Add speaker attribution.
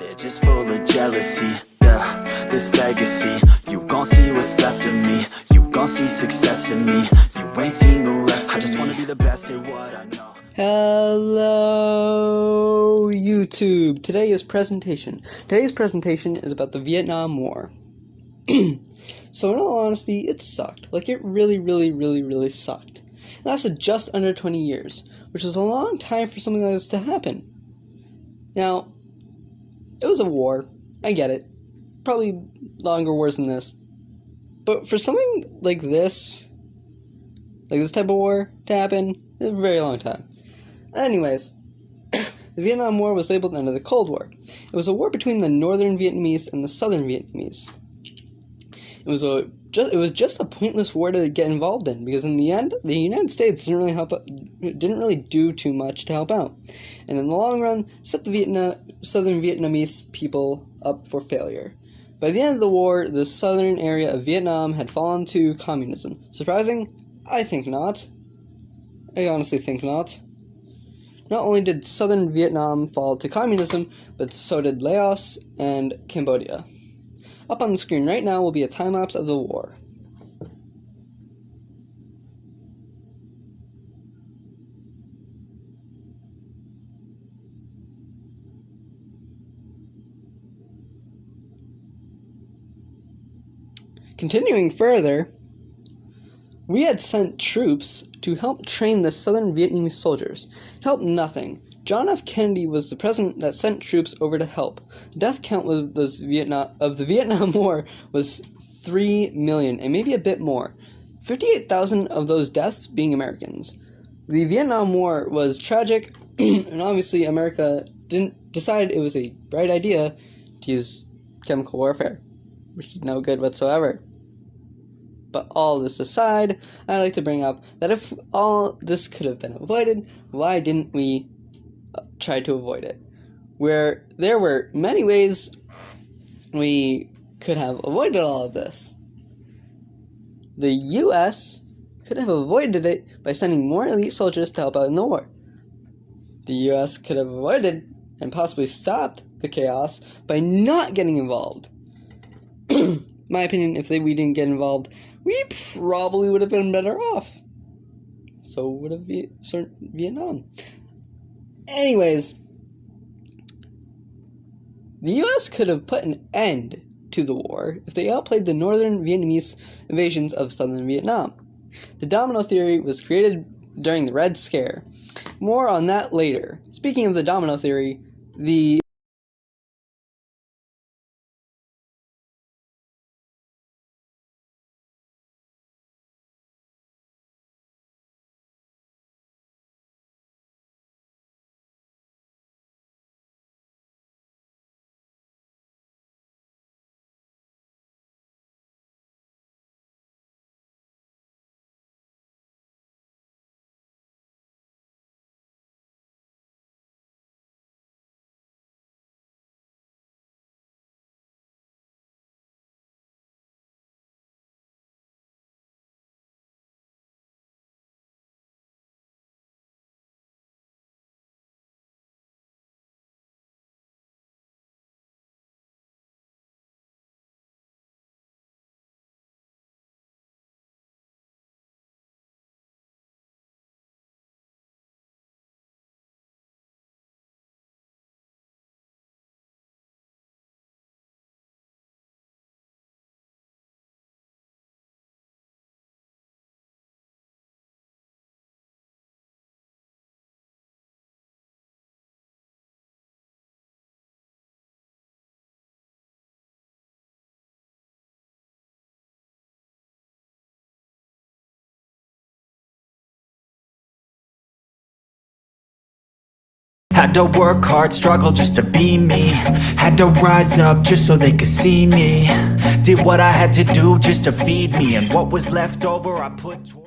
Speaker 1: They're just full of jealousy, yeah, this legacy. You gon' see what's left of me. You gon' see success in me. You ain't seen the rest of me. I just wanna be the best at what I know.
Speaker 2: Hello, YouTube. Today's presentation is about the Vietnam War. So in all honesty, it sucked. Like, it really sucked. It lasted just under 20 years, which is a long time for something like this to happen. Now, it was a war. I get it. Probably longer wars than this. But for something like this type of war to happen, it's a very long time. Anyways, the Vietnam War was labeled under the Cold War. It was a war between the Northern Vietnamese and the Southern Vietnamese. It was just a pointless war to get involved in, because in the end, the United States didn't really do too much to help out, and in the long run, set the Southern Vietnamese people up for failure. By the end of the war, the southern area of Vietnam had fallen to communism. Surprising? I think not. I honestly think not. Not only did southern Vietnam fall to communism, but so did Laos and Cambodia. Up on the screen right now will be a time-lapse of the war. Continuing further, we had sent troops to help train the southern Vietnamese soldiers. It helped nothing. John F. Kennedy was the president that sent troops over to help. The death count of the Vietnam War was 3 million, and maybe a bit more. 58,000 of those deaths being Americans. The Vietnam War was tragic, and obviously America didn't decide it was a bright idea to use chemical warfare, which is no good whatsoever. But all this aside, I like to bring up that if all this could have been avoided, why didn't we try to avoid it? Where there were many ways we could have avoided all of this. The U.S. could have avoided it by sending more elite soldiers to help out in the war. The U.S. could have avoided and possibly stopped the chaos by not getting involved. My opinion, if we didn't get involved, we probably would have been better off. So would have Vietnam. Anyways, the U.S. could have put an end to the war if they outplayed the Northern Vietnamese invasions of Southern Vietnam. The domino theory was created during the Red Scare. More on that later. Speaking of the domino theory, the
Speaker 1: Had to work hard, struggle just to be me. Had to rise up just so they could see me. Did what I had to do just to feed me, and what was left over I put towards